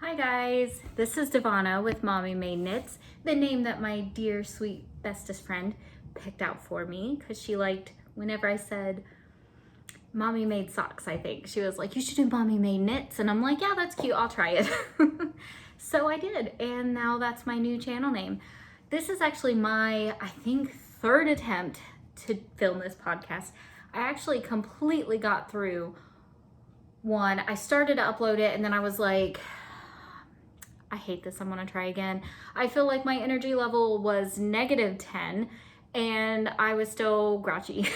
Hi guys, this is Devana with Mommy Made Knits, the name that my dear sweet bestest friend picked out for me because she liked whenever I said Mommy Made Socks, I think. She was like, you should do Mommy Made Knits, and I'm like, yeah, that's cute, I'll try it. So I did, and now that's my new channel name. This is actually my, I think, third attempt to film this podcast. I actually completely got through one. I started to upload it and then I was like, I hate this, I'm gonna try again. I feel like my energy level was -10 and I was still grouchy.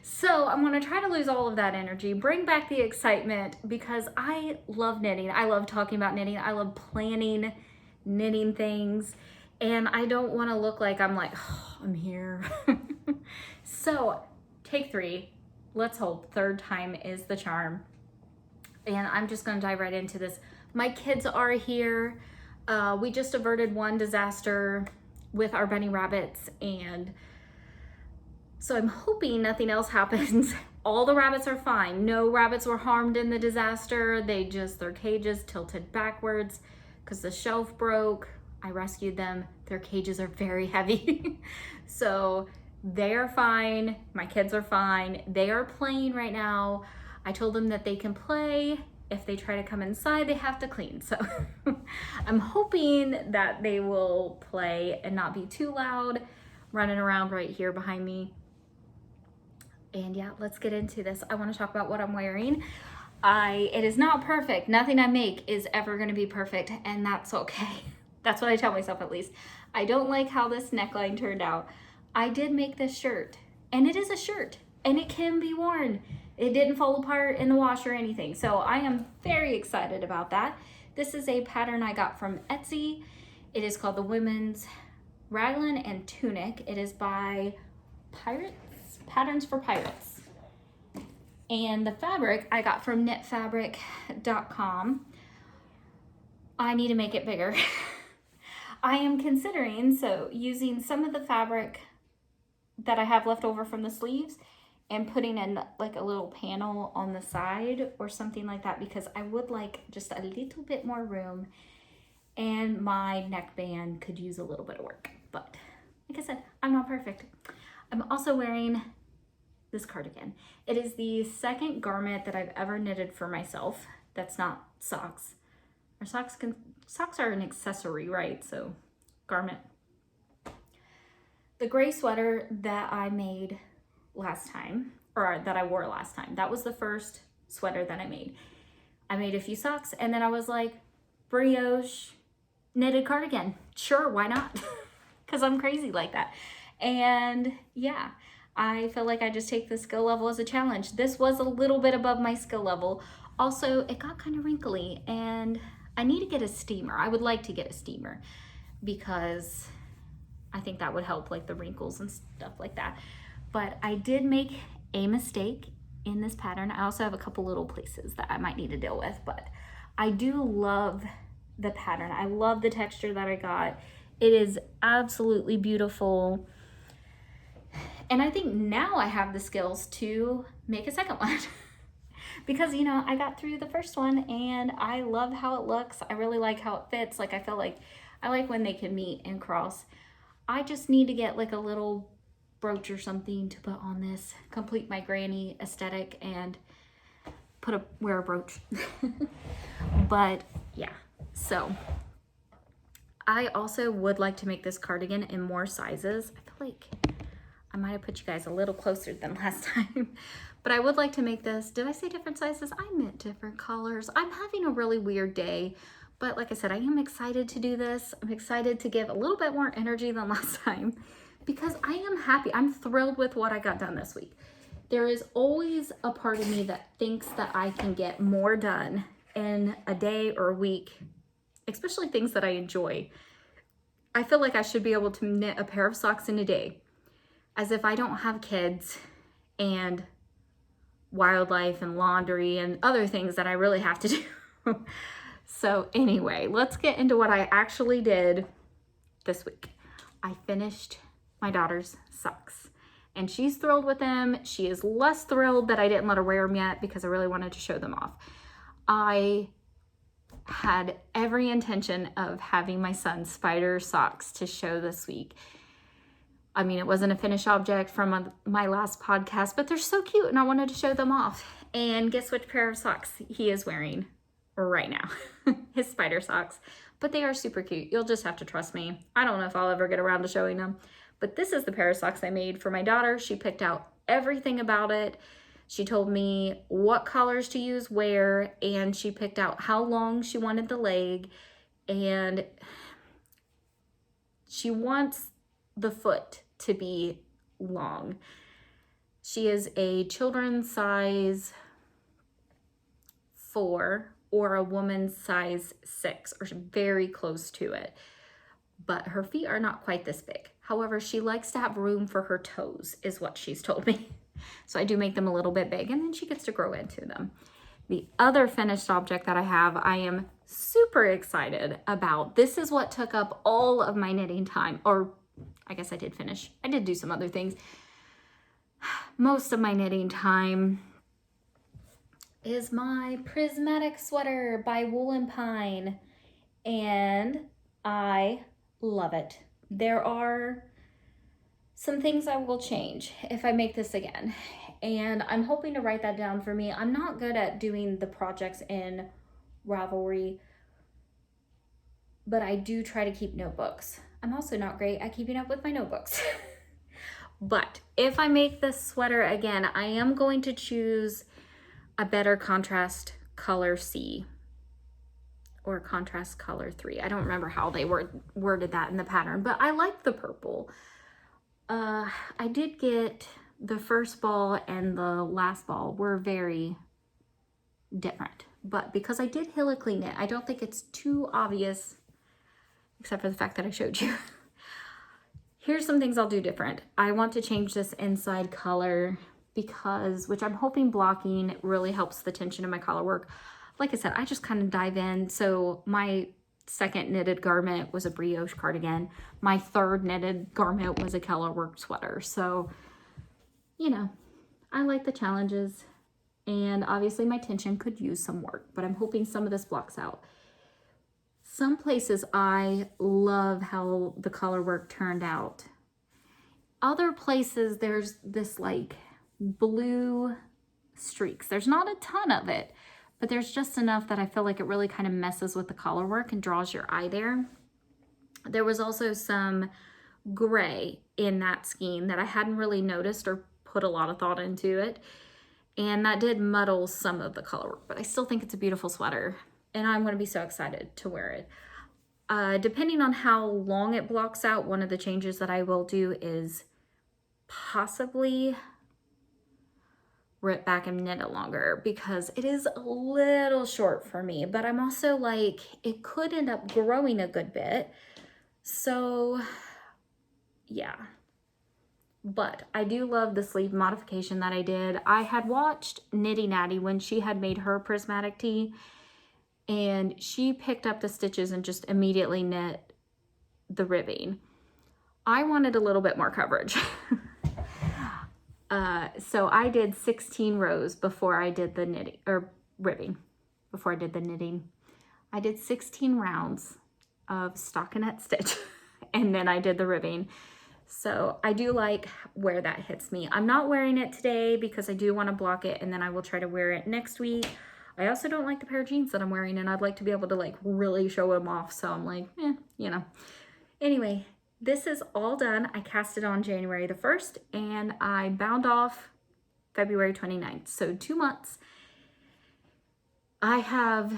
So I'm gonna try to lose all of that energy, bring back the excitement because I love knitting. I love talking about knitting. I love planning knitting things. And I don't wanna look like I'm like, oh, I'm here. So take 3. Let's hope third time is the charm. And I'm just gonna dive right into this. My kids are here. We just averted one disaster with our bunny rabbits, and so I'm hoping nothing else happens. All the rabbits are fine. No rabbits were harmed in the disaster. Their cages tilted backwards because the shelf broke. I rescued them. Their cages are very heavy. So they're fine. My kids are fine. They are playing right now. I told them that they can play. If they try to come inside, they have to clean. So I'm hoping that they will play and not be too loud, running around right here behind me. And yeah, let's get into this. I want to talk about what I'm wearing. It is not perfect. Nothing I make is ever going to be perfect, and that's okay. That's what I tell myself, at least. I don't like how this neckline turned out. I did make this shirt, and it is a shirt, and it can be worn. It didn't fall apart in the wash or anything, so I am very excited about that. This is a pattern I got from Etsy. It is called the Women's Raglan and Tunic. It is by Patterns for Pirates. And the fabric I got from knitfabric.com. I need to make it bigger. I am considering using some of the fabric that I have left over from the sleeves and putting in like a little panel on the side or something like that, because I would like just a little bit more room, and my neckband could use a little bit of work. But like I said, I'm not perfect. I'm also wearing this cardigan. It is the second garment that I've ever knitted for myself that's not socks. Or socks are an accessory, right? So garment. The gray sweater that I made last time, or that I wore last time, that was the first sweater that I made. I made a few socks, and then I was like, brioche knitted cardigan. Sure, why not? Because I'm crazy like that. And yeah, I feel like I just take the skill level as a challenge. This was a little bit above my skill level. Also, it got kind of wrinkly, and I need to get a steamer. I would like to get a steamer because I think that would help, like the wrinkles and stuff like that. But I did make a mistake in this pattern. I also have a couple little places that I might need to deal with, but I do love the pattern. I love the texture that I got. It is absolutely beautiful. And I think now I have the skills to make a second one. Because, you know, I got through the first one and I love how it looks. I really like how it fits. Like, I feel like I like when they can meet and cross. I just need to get like a little brooch or something to put on this, complete my granny aesthetic, and wear a brooch. But yeah, so I also would like to make this cardigan in more sizes. I feel like I might have put you guys a little closer than last time, but I would like to make this. Did I say different sizes? I meant different colors. I'm having a really weird day, but like I said, I am excited to do this. I'm excited to give a little bit more energy than last time because I am happy. I'm thrilled with what I got done this week. There is always a part of me that thinks that I can get more done in a day or a week, especially things that I enjoy. I feel like I should be able to knit a pair of socks in a day, as if I don't have kids and wildlife and laundry and other things that I really have to do. So anyway, let's get into what I actually did this week. I finished my daughter's socks and she's thrilled with them. She is less thrilled that I didn't let her wear them yet because I really wanted to show them off. I had every intention of having my son's spider socks to show this week. I mean, it wasn't a finished object from my last podcast, but they're so cute and I wanted to show them off. And guess which pair of socks he is wearing right now? His spider socks. But they are super cute. You'll just have to trust me. I don't know if I'll ever get around to showing them. But this is the pair of socks I made for my daughter. She picked out everything about it. She told me what colors to use where, and she picked out how long she wanted the leg. And she wants the foot to be long. She is a children's size 4 or a woman's size 6, or very close to it. But her feet are not quite this big. However, she likes to have room for her toes, is what she's told me. So I do make them a little bit big, and then she gets to grow into them. The other finished object that I have, I am super excited about. This is what took up all of my knitting time, or I guess I did finish. I did do some other things. Most of my knitting time is my prismatic sweater by Wool and Pine, and I love it. There are some things I will change if I make this again, and I'm hoping to write that down for me. I'm not good at doing the projects in Ravelry, but I do try to keep notebooks. I'm also not great at keeping up with my notebooks. But if I make this sweater again, I am going to choose a better contrast color C or contrast color 3. I don't remember how they worded that in the pattern, but I like the purple. I did get the first ball and the last ball were very different, but because I did helically knit, I don't think it's too obvious, except for the fact that I showed you. Here's some things I'll do different. I want to change this inside color because, which I'm hoping blocking really helps the tension in my collar work. Like I said, I just kind of dive in. So my second knitted garment was a brioche cardigan. My third knitted garment was a color work sweater. So, you know, I like the challenges, and obviously my tension could use some work, but I'm hoping some of this blocks out. Some places I love how the color work turned out. Other places there's this like blue streaks. There's not a ton of it, but there's just enough that I feel like it really kind of messes with the color work and draws your eye there. There was also some gray in that scheme that I hadn't really noticed or put a lot of thought into it, and that did muddle some of the color work, but I still think it's a beautiful sweater, and I'm going to be so excited to wear it. Depending on how long it blocks out, one of the changes that I will do is possibly rip back and knit it longer, because it is a little short for me, but I'm also like, it could end up growing a good bit. So yeah, but I do love the sleeve modification that I did. I had watched Knitty Natty when she had made her prismatic tee, and she picked up the stitches and just immediately knit the ribbing. I wanted a little bit more coverage. So I did 16 rows before I did the knitting, or ribbing, before I did the knitting. I did 16 rounds of stockinette stitch, and then I did the ribbing. So I do like where that hits me. I'm not wearing it today because I do want to block it, and then I will try to wear it next week. I also don't like the pair of jeans that I'm wearing, and I'd like to be able to like really show them off. So I'm like, you know. Anyway, this is all done. I cast it on January the 1st, and I bound off February 29th. So 2 months. I have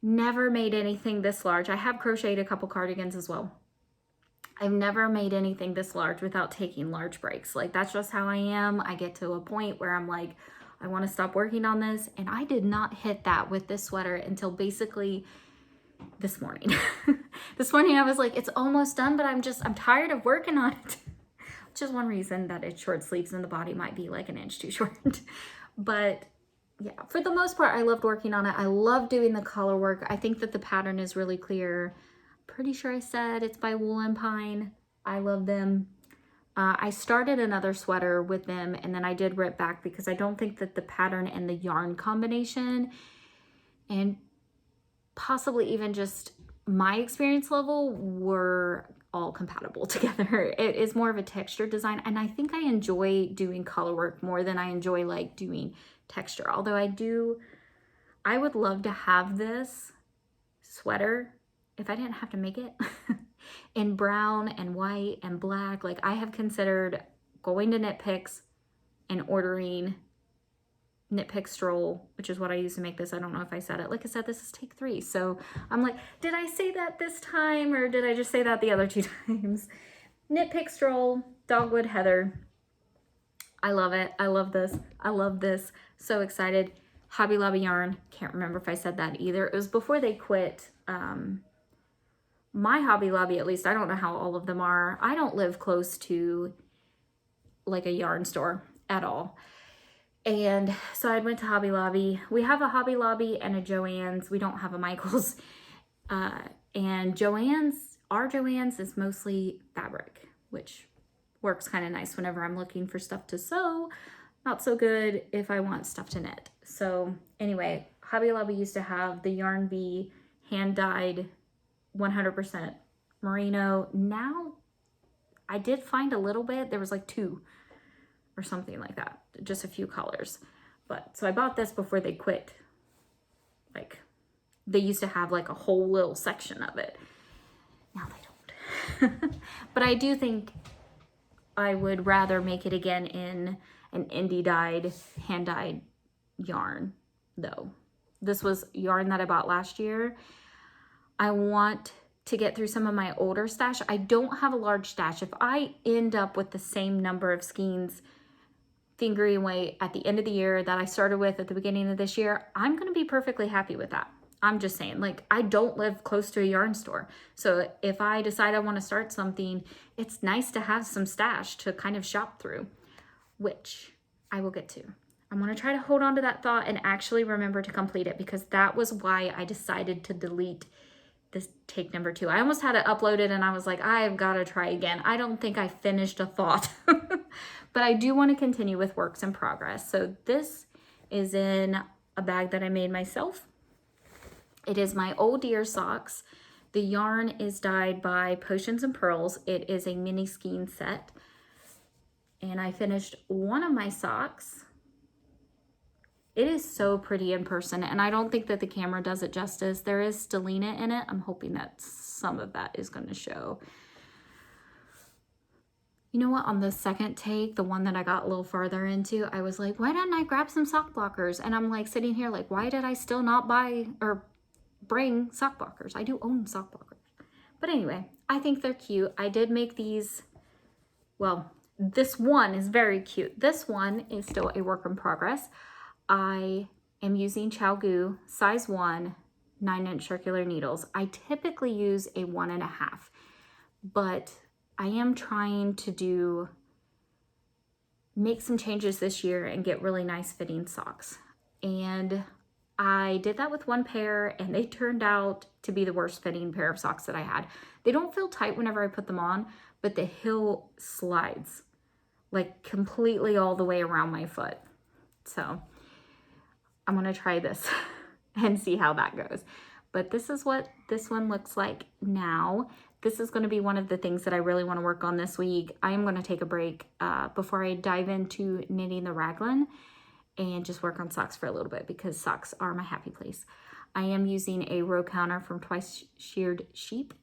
never made anything this large. I have crocheted a couple cardigans as well. I've never made anything this large without taking large breaks. Like, that's just how I am. I get to a point where I'm like, I want to stop working on this. And I did not hit that with this sweater until basically this morning. This morning I was like, it's almost done, but I'm tired of working on it. Which is one reason that it's short sleeves and the body might be like an inch too short. But yeah, for the most part, I loved working on it. I love doing the color work. I think that the pattern is really clear. Pretty sure I said it's by Wool and Pine. I love them. I started another sweater with them, and then I did rip back because I don't think that the pattern and the yarn combination, and possibly even just my experience level were all compatible together. It is more of a texture design, and I think I enjoy doing color work more than I enjoy like doing texture. Although I would love to have this sweater if I didn't have to make it in brown and white and black. Like, I have considered going to Knit Picks and ordering Knit Pick Stroll, which is what I used to make this. I don't know if I said it. Like I said, this is take 3. So I'm like, did I say that this time or did I just say that the other 2 times? Knit Pick Stroll, Dogwood Heather. I love it. I love this. I love this. So excited. Hobby Lobby yarn. Can't remember if I said that either. It was before they quit. My Hobby Lobby, at least, I don't know how all of them are. I don't live close to like a yarn store at all. And so I went to Hobby Lobby. We have a Hobby Lobby and a Joann's. We don't have a Michael's. And Joann's, our Joann's is mostly fabric, which works kind of nice whenever I'm looking for stuff to sew. Not so good if I want stuff to knit. So anyway, Hobby Lobby used to have the Yarn Bee hand-dyed 100% merino. Now, I did find a little bit. There was like 2 or something like that. Just a few colors. But so I bought this before they quit. Like, they used to have like a whole little section of it. Now they don't. But I do think I would rather make it again in an indie dyed, hand dyed yarn though. This was yarn that I bought last year. I want to get through some of my older stash. I don't have a large stash. If I end up with the same number of skeins fingering away at the end of the year that I started with at the beginning of this year, I'm going to be perfectly happy with that. I'm just saying, like, I don't live close to a yarn store. So if I decide I want to start something, it's nice to have some stash to kind of shop through, which I will get to. I'm going to try to hold on to that thought and actually remember to complete it, because that was why I decided to delete this take number 2. I almost had it uploaded and I was like, I've got to try again. I don't think I finished a thought, but I do want to continue with works in progress. So this is in a bag that I made myself. It is my Old Deer socks. The yarn is dyed by Potions and Pearls. It is a mini skein set. And I finished one of my socks. It is so pretty in person, and I don't think that the camera does it justice. There is stellina in it. I'm hoping that some of that is going to show. You know what? On the second take, the one that I got a little farther into, I was like, why didn't I grab some sock blockers? And I'm like sitting here like, why did I still not buy or bring sock blockers? I do own sock blockers. But anyway, I think they're cute. I did make these, well, this one is very cute. This one is still a work in progress. I am using ChiaoGoo size 1 9-inch circular needles. I typically use a 1.5, but I am trying to make some changes this year and get really nice fitting socks. And I did that with one pair, and they turned out to be the worst fitting pair of socks that I had. They don't feel tight whenever I put them on, but the heel slides like completely all the way around my foot. So I'm gonna try this and see how that goes. But this is what this one looks like now. This is gonna be one of the things that I really wanna work on this week. I am gonna take a break before I dive into knitting the raglan and just work on socks for a little bit, because socks are my happy place. I am using a row counter from Twice Sheared Sheep.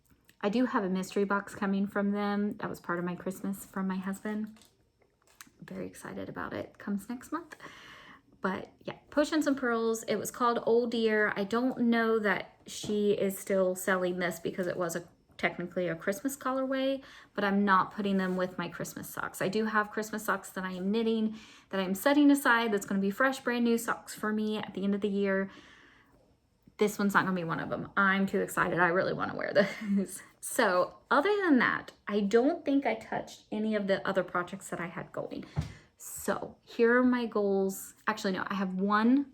I do have a mystery box coming from them. That was part of my Christmas from my husband. I'm very excited about it. Comes next month. But yeah, Potions and Pearls. It was called Old Deer. I don't know that she is still selling this because it was technically a Christmas colorway, but I'm not putting them with my Christmas socks. I do have Christmas socks that I am knitting, that I'm setting aside, that's going to be fresh, brand new socks for me at the end of the year. This one's not going to be one of them. I'm too excited. I really want to wear this. So other than that, I don't think I touched any of the other projects that I had going. So here are my goals. Actually, no, I have one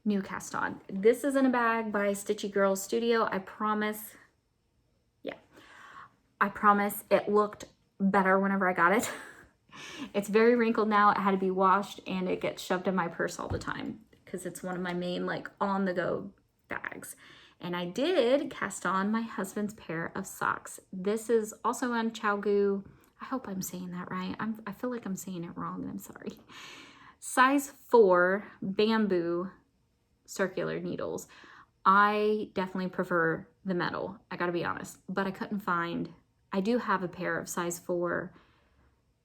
new cast on. This is in a bag by Stitchy Girl Studio. I promise it looked better whenever I got it. It's very wrinkled now. It had to be washed, and it gets shoved in my purse all the time because it's one of my main like on the go bags. And I did cast on my husband's pair of socks. This is also on ChiaoGoo. I hope I'm saying that right. I feel like I'm saying it wrong. I'm sorry. Size 4 bamboo circular needles. I definitely prefer the metal, I gotta be honest, but I couldn't find, I do have a pair of size 4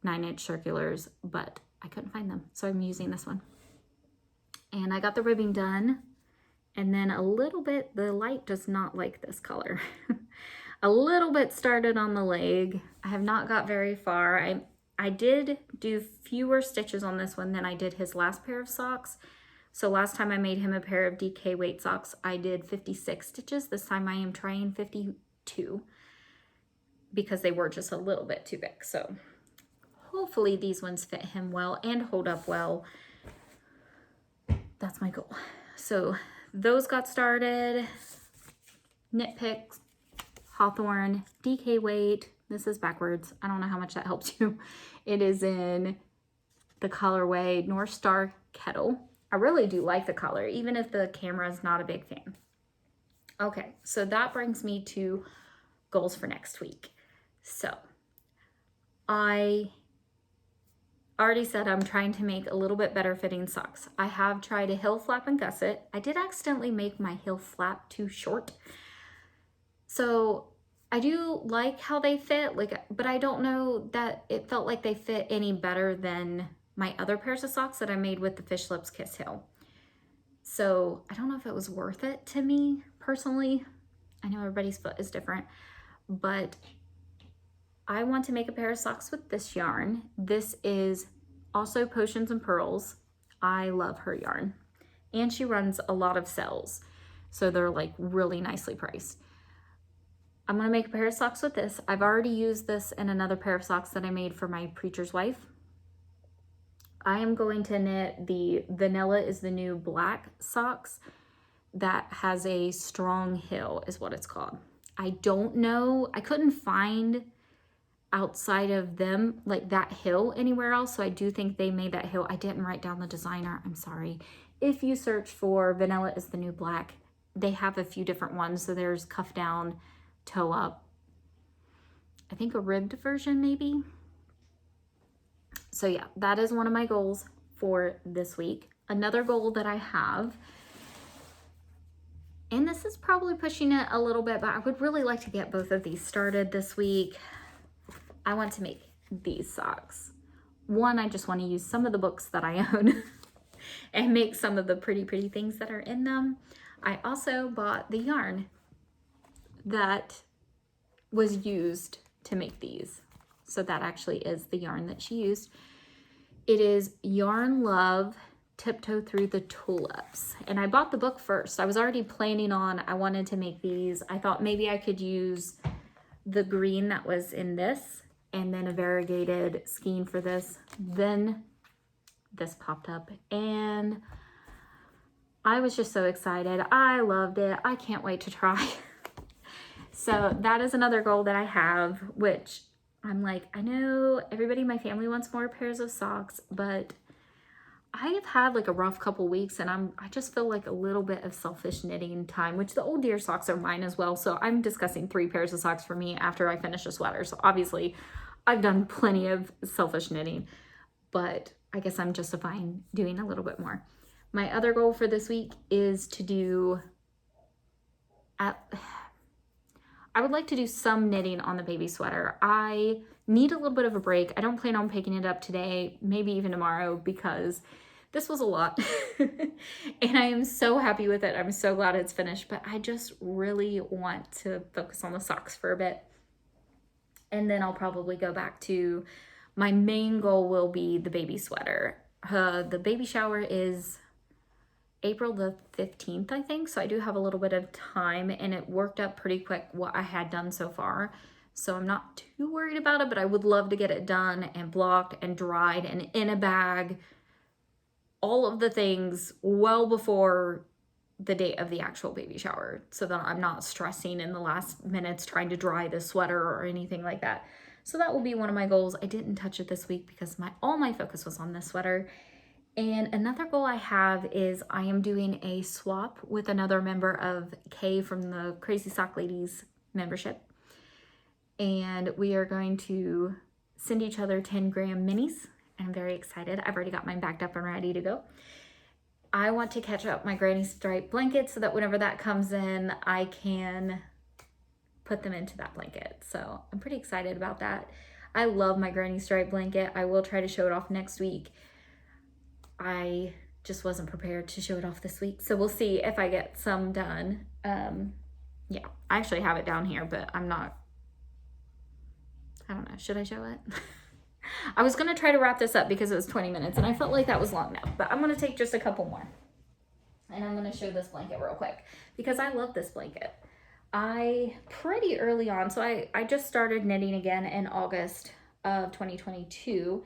9-inch circulars, but I couldn't find them, so I'm using this one. And I got the ribbing done, and then a little bit, the light does not like this color. A little bit started on the leg. I have not got very far. I did do fewer stitches on this one than I did his last pair of socks. So last time I made him a pair of DK weight socks, I did 56 stitches. This time I am trying 52 because they were just a little bit too big. So hopefully these ones fit him well and hold up well. That's my goal. So those got started. Knit Picks, Hawthorne, DK weight. This is backwards. I don't know how much that helps you. It is in the colorway North Star Kettle. I really do like the color, even if the camera is not a big fan. Okay, so that brings me to goals for next week. So I already said I'm trying to make a little bit better fitting socks. I have tried a heel flap and gusset. I did accidentally make my heel flap too short. So I do like how they fit, but I don't know that it felt like they fit any better than my other pairs of socks that I made with the Fish Lips Kiss Heel. So I don't know if it was worth it to me personally. I know everybody's foot is different, but I want to make a pair of socks with this yarn. This is also Potions and Pearls. I love her yarn. And she runs a lot of sales, so they're like really nicely priced. I'm gonna make a pair of socks with this. I've already used this in another pair of socks that I made for my preacher's wife. I am going to knit the Vanilla is the New Black socks that has a strong heel is what it's called. I don't know, I couldn't find outside of them like that heel anywhere else, so I do think they made that heel. I didn't write down the designer, I'm sorry. If you search for Vanilla is the New Black, they have a few different ones. So there's cuff down, toe up, I think a ribbed version maybe. So yeah, that is one of my goals for this week. Another goal that I have, and this is probably pushing it a little bit, but I would really like to get both of these started this week. I want to make these socks. One, I just want to use some of the books that I own and make some of the pretty things that are in them. I also bought the yarn that was used to make these. So that actually is the yarn that she used. It is Yarn Love Tiptoe Through the Tulips. And I bought the book first. I was already planning on, I wanted to make these. I thought maybe I could use the green that was in this and then a variegated skein for this. Then this popped up and I was just so excited. I loved it. I can't wait to try. So that is another goal that I have, which I'm like, I know everybody in my family wants more pairs of socks, but I have had like a rough couple weeks and I just feel like a little bit of selfish knitting time, which the old deer socks are mine as well. So I'm discussing 3 pairs of socks for me after I finish a sweater. So obviously I've done plenty of selfish knitting, but I guess I'm justifying doing a little bit more. My other goal for this week is to do, I would like to do some knitting on the baby sweater. I need a little bit of a break. I don't plan on picking it up today, maybe even tomorrow, because this was a lot. And I am so happy with it. I'm so glad it's finished, but I just really want to focus on the socks for a bit. And then I'll probably go back to my main goal will be the baby sweater. The baby shower is April the 15th, I think. So I do have a little bit of time and it worked up pretty quick what I had done so far. So I'm not too worried about it, but I would love to get it done and blocked and dried and in a bag, all of the things well before the date of the actual baby shower so that I'm not stressing in the last minutes trying to dry the sweater or anything like that. So that will be one of my goals. I didn't touch it this week because all my focus was on this sweater. And another goal I have is I am doing a swap with another member of Kay from the Crazy Sock Ladies membership. And we are going to send each other 10-gram minis. I'm very excited. I've already got mine backed up and ready to go. I want to catch up my granny stripe blanket so that whenever that comes in, I can put them into that blanket. So I'm pretty excited about that. I love my granny stripe blanket. I will try to show it off next week. I just wasn't prepared to show it off this week. So we'll see if I get some done. Yeah, I actually have it down here, but I don't know, should I show it? I was gonna try to wrap this up because it was 20 minutes and I felt like that was long enough, but I'm gonna take just a couple more. And I'm gonna show this blanket real quick because I love this blanket. I pretty early on, so I just started knitting again in August of 2022.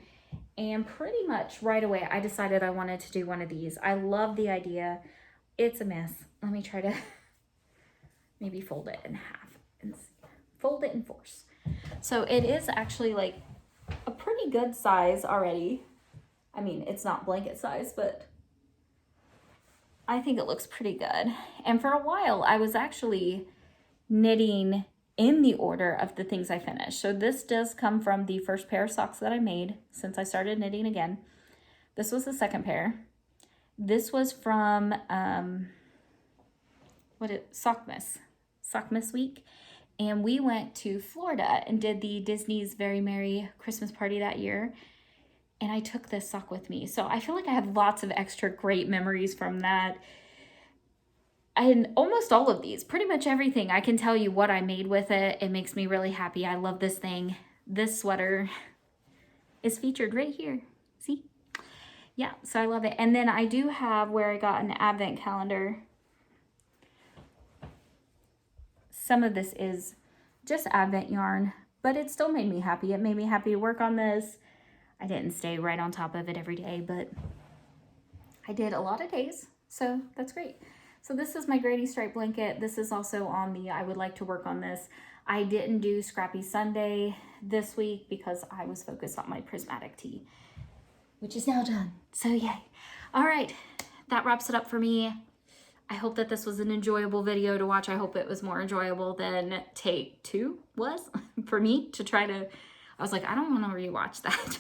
And pretty much right away, I decided I wanted to do one of these. I love the idea. It's a mess. Let me try to maybe fold it in half and fold it in fours. So it is actually like a pretty good size already. I mean, it's not blanket size, but I think it looks pretty good. And for a while, I was actually knitting in the order of the things I finished. So this does come from the first pair of socks that I made since I started knitting again. This was the second pair. This was from Sockmas week. And we went to Florida and did the Disney's Very Merry Christmas Party that year. And I took this sock with me. So I feel like I have lots of extra great memories from that. And almost all of these, pretty much everything, I can tell you what I made with it. It makes me really happy. I love this thing. This sweater is featured right here. See? Yeah, so I love it. And then I do have where I got an advent calendar. Some of this is just advent yarn, but it still made me happy. It made me happy to work on this. I didn't stay right on top of it every day, but I did a lot of days, so that's great. So this is my granny stripe blanket. This is also on the I would like to work on this. I didn't do Scrappy Sunday this week because I was focused on my prismatic tee, which is now done. So yay. All right, that wraps it up for me. I hope that this was an enjoyable video to watch. I hope it was more enjoyable than take 2 was for me to try to, I was like, I don't want to rewatch that.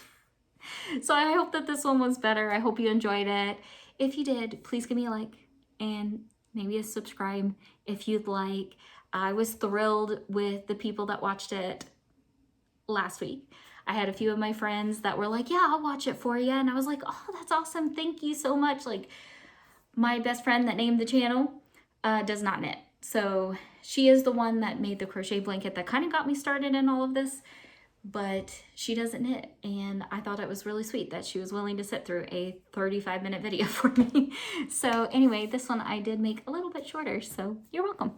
So I hope that this one was better. I hope you enjoyed it. If you did, please give me a like and maybe a subscribe if you'd like. I was thrilled with the people that watched it last week. I had a few of my friends that were like, yeah, I'll watch it for you. And I was like, oh, that's awesome. Thank you so much. Like, my best friend that named the channel does not knit. So she is the one that made the crochet blanket that kind of got me started in all of this, but she doesn't knit. And I thought it was really sweet that she was willing to sit through a 35-minute video for me. So anyway, this one I did make a little bit shorter, so you're welcome.